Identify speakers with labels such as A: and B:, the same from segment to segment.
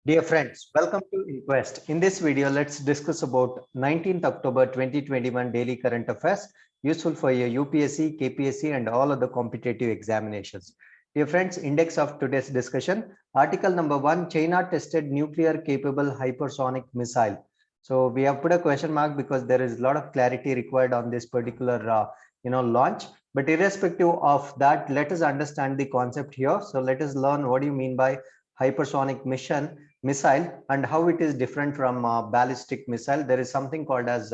A: Dear friends, welcome to Inquest. In this video, let's discuss about 19th October 2021 daily current affairs, useful for your UPSC, KPSC and all other competitive examinations. Dear friends, index of today's discussion, article number 1, China tested nuclear capable hypersonic missile. So we have put a question mark because there is a lot of clarity required on this particular launch. But irrespective of that, let us understand the concept here. So let us learn what do you mean by hypersonic missile and how it is different from ballistic missile. There is something called as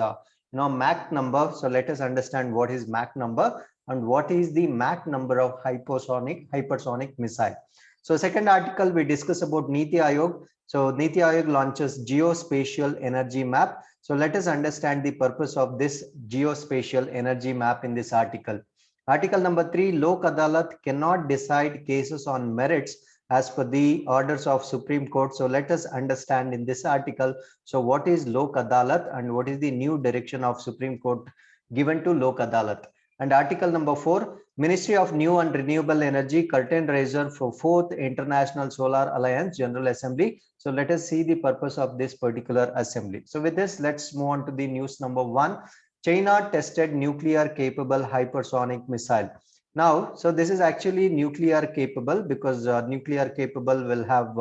A: Mach number. So let us understand what is Mach number and what is the Mach number of hypersonic missile. So second article we discuss about Niti Aayog. So Niti Aayog launches geospatial energy map. So let us understand the purpose of this geospatial energy map in this article. Article number 3, Lok Adalat cannot decide cases on merits as per the orders of Supreme Court. So let us understand in this article, so what is Lok Adalat and what is the new direction of Supreme Court given to Lok Adalat. And article number 4, Ministry of New and Renewable Energy curtain raiser for 4th International Solar Alliance General Assembly. So let us see the purpose of this particular assembly. So with this, let's move on to the news number 1. China tested nuclear capable hypersonic missile. Now, so this is actually nuclear capable because nuclear capable will have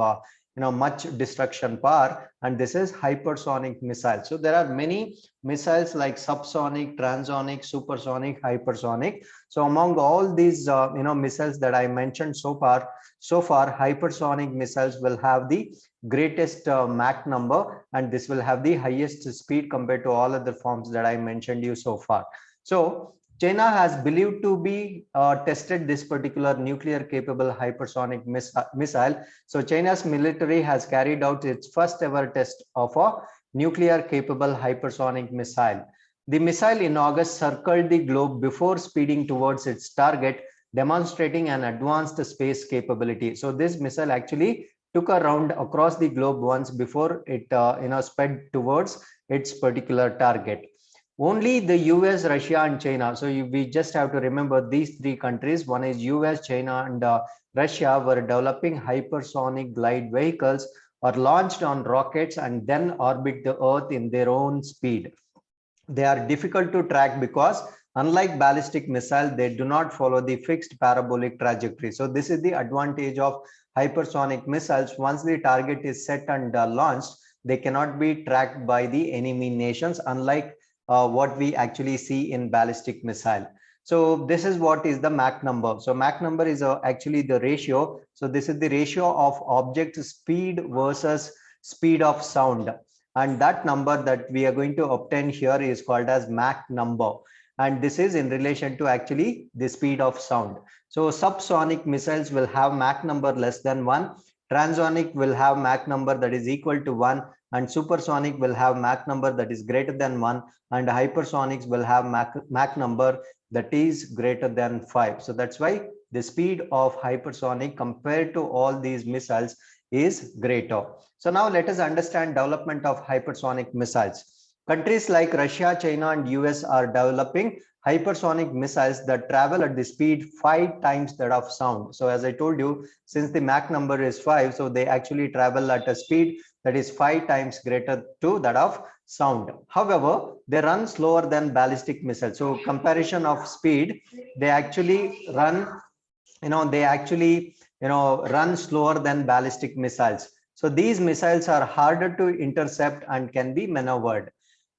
A: much destruction power, and this is hypersonic missile. So there are many missiles like subsonic, transonic, supersonic, hypersonic. So among all these missiles that I mentioned so far, hypersonic missiles will have the greatest Mach number, and this will have the highest speed compared to all other forms that I mentioned you so far. So China has believed to be tested this particular nuclear capable hypersonic missile. So China's military has carried out its first ever test of a nuclear capable hypersonic missile. The missile in August circled the globe before speeding towards its target, demonstrating an advanced space capability. So this missile actually took a round across the globe once before it sped towards its particular target. Only the US, Russia and China. So we just have to remember these three countries. One is US, China and Russia were developing hypersonic glide vehicles or launched on rockets and then orbit the Earth in their own speed. They are difficult to track because unlike ballistic missile, they do not follow the fixed parabolic trajectory. So this is the advantage of hypersonic missiles. Once the target is set and launched, they cannot be tracked by the enemy nations, unlike what we actually see in ballistic missile. So this is what is the Mach number. So Mach number is actually the ratio. So this is the ratio of object speed versus speed of sound. And that number that we are going to obtain here is called as Mach number. And this is in relation to actually the speed of sound. So subsonic missiles will have Mach number less than 1. Transonic will have Mach number that is equal to 1. And supersonic will have Mach number that is greater than 1. And hypersonics will have Mach number that is greater than 5. So that's why the speed of hypersonic compared to all these missiles is greater. So now let us understand development of hypersonic missiles. Countries like Russia, China and US are developing hypersonic missiles that travel at the speed 5 times that of sound. So as I told you, since the Mach number is 5, so they actually travel at a speed that is 5 times greater to that of sound. However, they run slower than ballistic missiles. So comparison of speed, they actually run run slower than ballistic missiles. So these missiles are harder to intercept and can be maneuvered.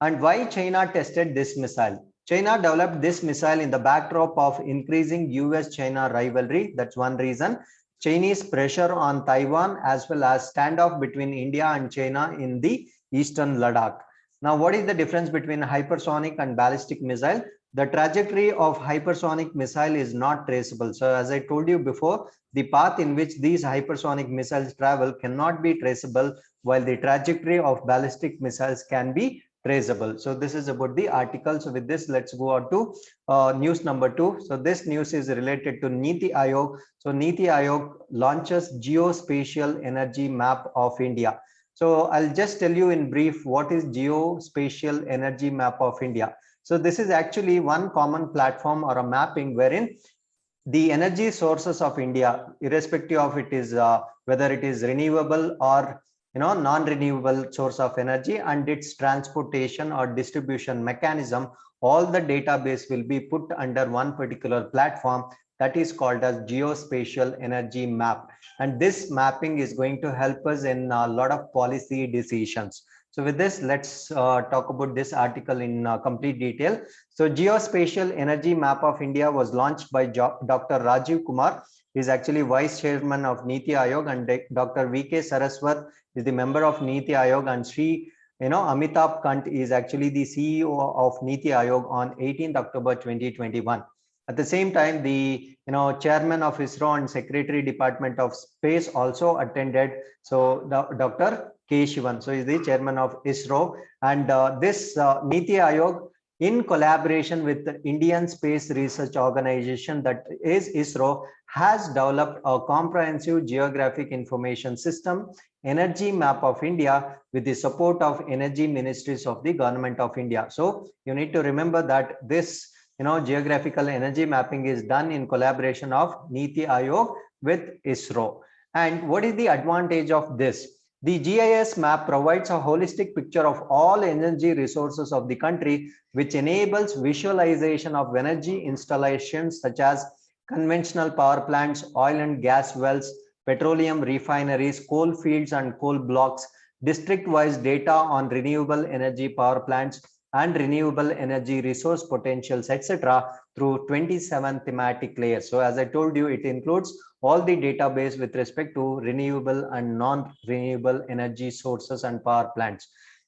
A: And why China tested this missile? China developed this missile in the backdrop of increasing US-China rivalry. That's one reason. Chinese pressure on Taiwan as well as standoff between India and China in the eastern Ladakh. Now, what is the difference between hypersonic and ballistic missile? The trajectory of hypersonic missile is not traceable. So as I told you before, the path in which these hypersonic missiles travel cannot be traceable, while the trajectory of ballistic missiles can be traceable. So this is about the article. So with this, let's go on to news number 2. So this news is related to Niti Aayog. So Niti Aayog launches geospatial energy map of India. So I'll just tell you in brief what is geospatial energy map of India. So this is actually one common platform or a mapping wherein the energy sources of India, irrespective of it is whether it is renewable or non-renewable source of energy and its transportation or distribution mechanism, all the database will be put under one particular platform that is called as geospatial energy map. And this mapping is going to help us in a lot of policy decisions. So with this, let's talk about this article in complete detail. So geospatial energy map of India was launched by Dr. Rajiv Kumar. He is actually vice chairman of Niti Aayog, and Dr. VK Saraswat is the member of Niti Aayog, and Sri Amitabh Kant is actually the CEO of Niti Aayog on 18th October 2021. At the same time, the chairman of ISRO and secretary department of space also attended. So Dr. K. Shivan, so is the chairman of ISRO, and this Niti Aayog, in collaboration with the Indian Space Research Organization, that is ISRO, has developed a comprehensive geographic information system, energy map of India, with the support of energy ministries of the government of India. So you need to remember that this geographical energy mapping is done in collaboration of Niti Aayog with ISRO. And what is the advantage of this? The GIS map provides a holistic picture of all energy resources of the country, which enables visualization of energy installations such as conventional power plants, oil and gas wells, petroleum refineries, coal fields and coal blocks, district-wise data on renewable energy power plants and renewable energy resource potentials, etc., through 27 thematic layers. So as I told you, it includes all the database with respect to renewable and non-renewable energy sources and power plants.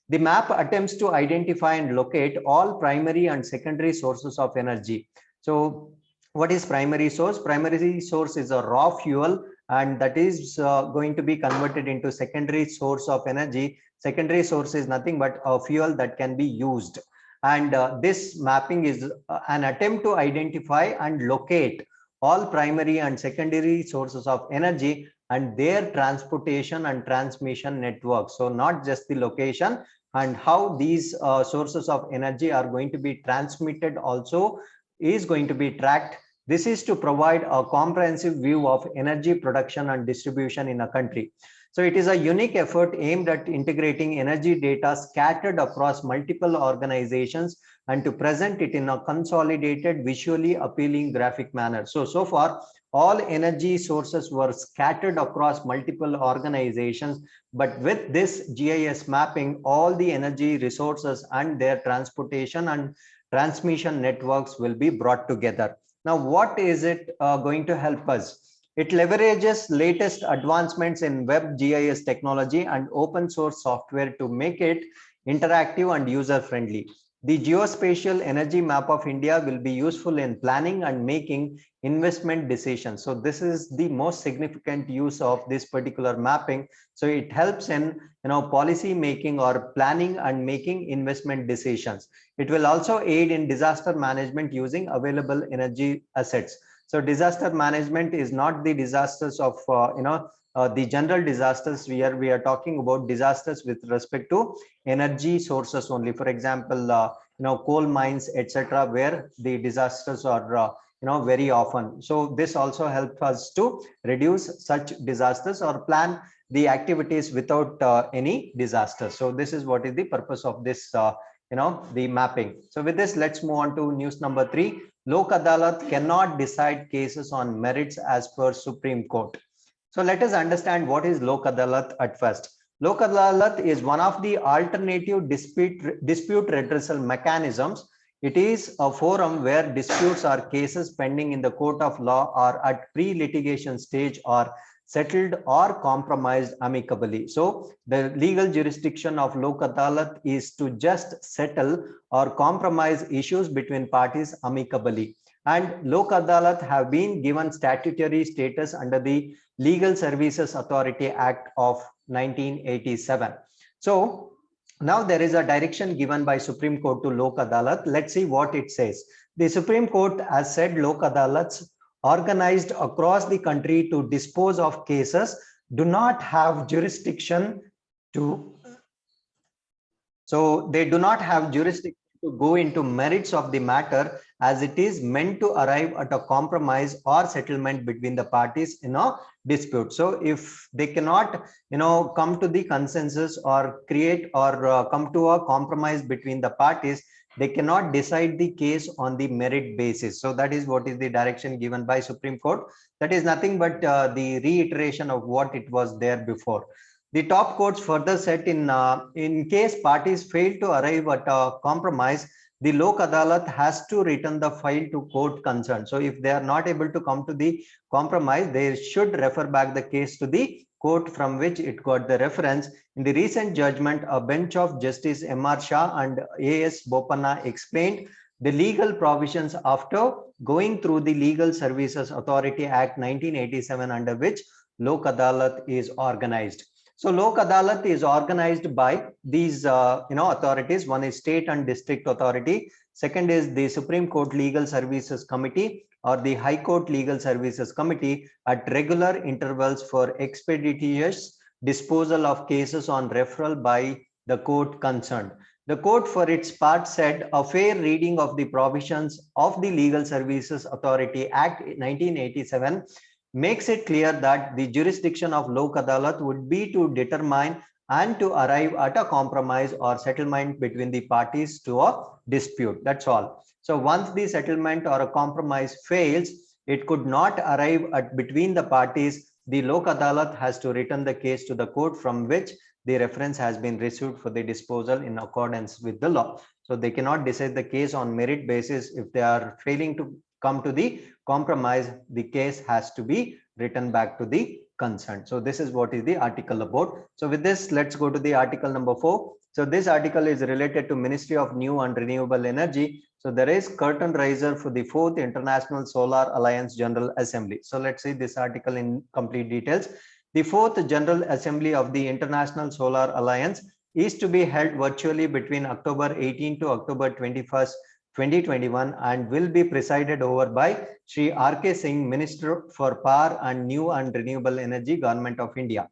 A: The map attempts to identify and locate all primary and secondary sources of energy. So what is primary source? Primary source is a raw fuel, and that is going to be converted into secondary source of energy. Secondary source is nothing but a fuel that can be used. And this mapping is an attempt to identify and locate all primary and secondary sources of energy and their transportation and transmission networks. So not just the location, and how these sources of energy are going to be transmitted also is going to be tracked. This is to provide a comprehensive view of energy production and distribution in a country. So it is a unique effort aimed at integrating energy data scattered across multiple organizations and to present it in a consolidated, visually appealing graphic manner. So far, all energy sources were scattered across multiple organizations, but with this GIS mapping, all the energy resources and their transportation and transmission networks will be brought together. Now, what is it going to help us? It leverages latest advancements in web GIS technology and open source software to make it interactive and user-friendly. The geospatial energy map of India will be useful in planning and making investment decisions. So this is the most significant use of this particular mapping. So it helps in policy making or planning and making investment decisions. It will also aid in disaster management using available energy assets. So disaster management is not the disasters of the general disasters. We are talking about disasters with respect to energy sources only. For example, coal mines, etc., where the disasters are very often. So this also helps us to reduce such disasters or plan the activities without any disaster. So this is what is the purpose of this the mapping. So with this, let's move on to news number 3. Lok Adalat cannot decide cases on merits as per Supreme Court. So let us understand what is Lok Adalat at first. Lok Adalat is one of the alternative dispute redressal mechanisms. It is a forum where disputes or cases pending in the court of law are at pre-litigation stage or settled or compromised amicably. So the legal jurisdiction of Lok Adalat is to just settle or compromise issues between parties amicably. And Lok Adalat have been given statutory status under the Legal Services Authority Act of 1987. So now there is a direction given by Supreme Court to Lok Adalat. Let's see what it says. The Supreme Court has said Lok Adalats organized across the country to dispose of cases do not have jurisdiction to, so they do not have jurisdiction to go into merits of the matter, as it is meant to arrive at a compromise or settlement between the parties in a dispute. So if they cannot, come to the consensus or create or come to a compromise between the parties, they cannot decide the case on the merit basis. So that is what is the direction given by Supreme Court. That is nothing but the reiteration of what it was there before. The top courts further said in case parties fail to arrive at a compromise, the Lok Adalat has to return the file to court concerned. So if they are not able to come to the compromise, they should refer back the case to the court from which it got the reference. In the recent judgment, a bench of Justice M.R. Shah and A.S. Bopanna explained the legal provisions after going through the Legal Services Authority Act 1987, under which Lok Adalat is organized. So Lok Adalat is organized by these authorities. One is state and district authority. Second is the Supreme Court Legal Services Committee or the High Court Legal Services Committee at regular intervals for expeditious disposal of cases on referral by the court concerned. The court for its part said a fair reading of the provisions of the Legal Services Authority Act 1987 makes it clear that the jurisdiction of Lok Adalat would be to determine and to arrive at a compromise or settlement between the parties to a dispute. That's all. So once the settlement or a compromise fails, it could not arrive at between the parties. The Lok Adalat has to return the case to the court from which the reference has been received for the disposal in accordance with the law. So they cannot decide the case on merit basis. If they are failing to come to the compromise, the case has to be written back to the concerned. So this is what is the article about. So with this, let's go to the article number 4. So this article is related to Ministry of New and Renewable Energy. So there is curtain raiser for the 4th International Solar Alliance General Assembly. So let's see this article in complete details. The 4th General Assembly of the International Solar Alliance is to be held virtually between October 18 to October 21st, 2021, and will be presided over by Shri R.K. Singh, Minister for Power and New and Renewable Energy, Government of India.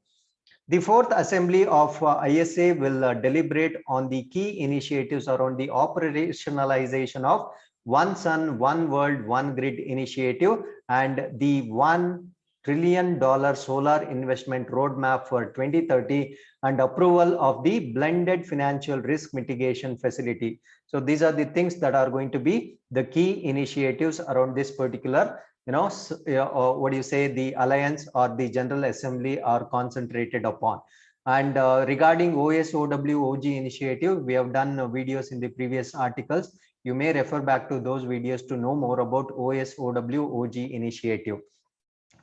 A: The 4th Assembly of ISA will deliberate on the key initiatives around the operationalization of One Sun, One World, One Grid initiative and the $1 trillion solar investment roadmap for 2030 and approval of the blended financial risk mitigation facility. So these are the things that are going to be the key initiatives around this particular, the alliance or the General Assembly are concentrated upon. And regarding OSOWOG initiative, we have done videos in the previous articles. You may refer back to those videos to know more about OSOWOG initiative.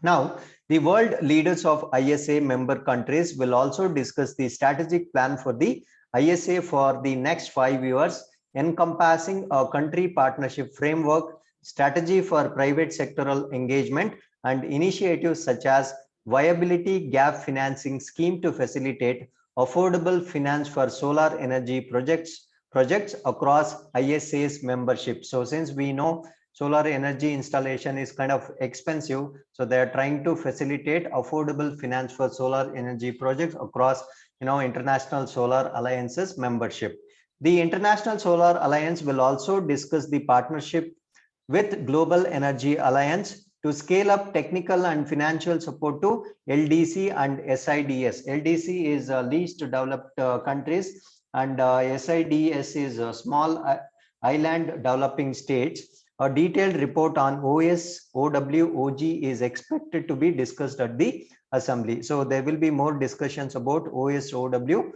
A: Now, the world leaders of ISA member countries will also discuss the strategic plan for the ISA for the next 5 years, encompassing a country partnership framework, strategy for private sectoral engagement, and initiatives such as viability gap financing scheme to facilitate affordable finance for solar energy projects across ISA's membership. So since we know solar energy installation is kind of expensive, so they are trying to facilitate affordable finance for solar energy projects across International Solar Alliance's membership. The International Solar Alliance will also discuss the partnership with Global Energy Alliance to scale up technical and financial support to LDC and SIDS. LDC is least developed countries and SIDS is small island developing states. A detailed report on OSOWOG is expected to be discussed at the assembly. So there will be more discussions about OSOWOG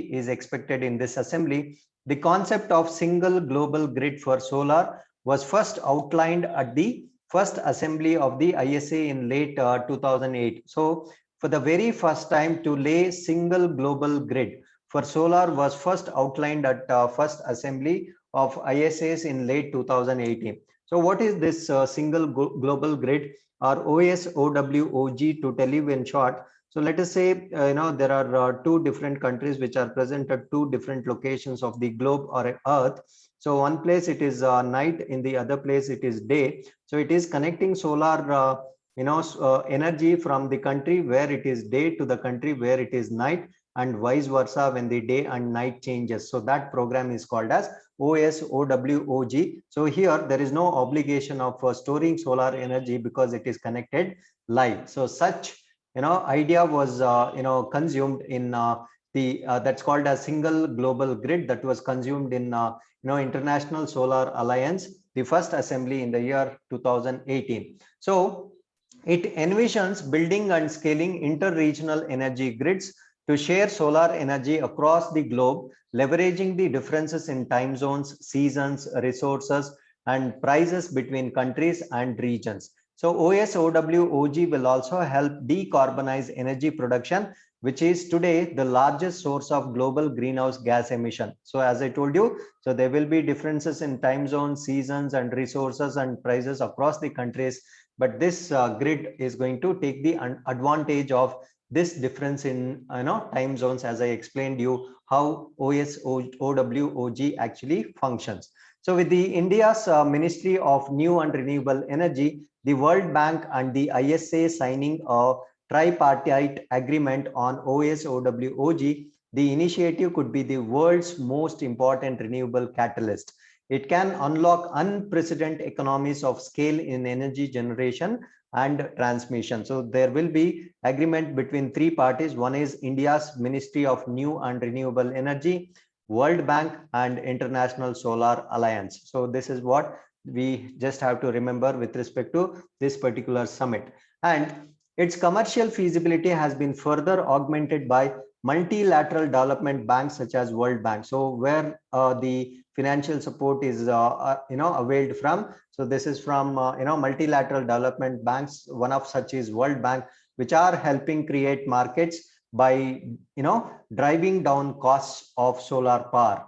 A: is expected in this assembly. The concept of single global grid for solar was first outlined at the first assembly of the ISA in late 2008. So for the very first time, to lay single global grid for solar was first outlined at first assembly of ISAs in late 2018. So what is this single global grid or OSOWOG, to tell you in short? So let us say, there are 2 different countries which are present at 2 different locations of the globe or earth. So one place it is night, in the other place it is day. So it is connecting solar energy from the country where it is day to the country where it is night. and vice versa when the day and night changes. So that program is called as OSOWOG. So here there is no obligation of storing solar energy because it is connected live. So such idea was consumed in that's called a single global grid, that was consumed in International Solar Alliance, the first assembly in the year 2018. So it envisions building and scaling inter-regional energy grids to share solar energy across the globe, leveraging the differences in time zones, seasons, resources, and prices between countries and regions. So OSOWOG will also help decarbonize energy production, which is today the largest source of global greenhouse gas emission. So as I told you, so there will be differences in time zones, seasons, and resources and prices across the countries. But this grid is going to take the advantage of this difference in time zones, as I explained you how OSOWOG actually functions. So with the India's Ministry of New and Renewable Energy, the World Bank and the ISA signing a tripartite agreement on OSOWOG, the initiative could be the world's most important renewable catalyst. It can unlock unprecedented economies of scale in energy generation and transmission. So there will be agreement between three parties. One is India's Ministry of New and Renewable Energy, World Bank, and International Solar Alliance. So this is what we just have to remember with respect to this particular summit. And its commercial feasibility has been further augmented by multilateral development banks such as World Bank. So where the financial support is availed from. So this is from multilateral development banks. One of such is World Bank, which are helping create markets by driving down costs of solar power.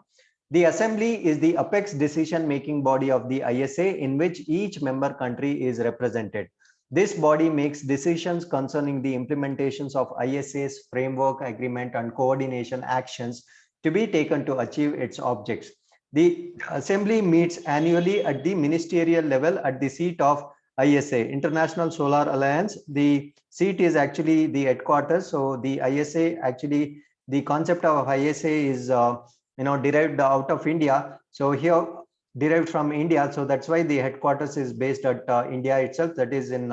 A: The assembly is the apex decision making body of the ISA, in which each member country is represented. This body makes decisions concerning the implementations of ISA's framework agreement and coordination actions to be taken to achieve its objects. The assembly meets annually at the ministerial level at the seat of ISA, International Solar Alliance. The seat is actually the headquarters. So the ISA, actually the concept of ISA is derived out of India. So here derived from India. So that's why the headquarters is based at India itself, that is in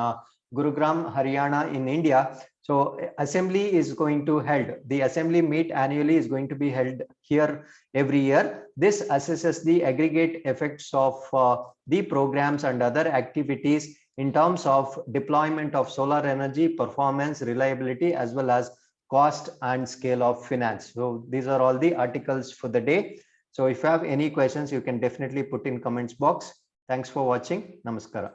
A: Gurugram, Haryana in India. So assembly is going to held. The assembly meet annually is going to be held here every year. This assesses the aggregate effects of the programs and other activities in terms of deployment of solar energy, performance, reliability, as well as cost and scale of finance. So these are all the articles for the day. So if you have any questions, you can definitely put in comments box. Thanks for watching. Namaskara.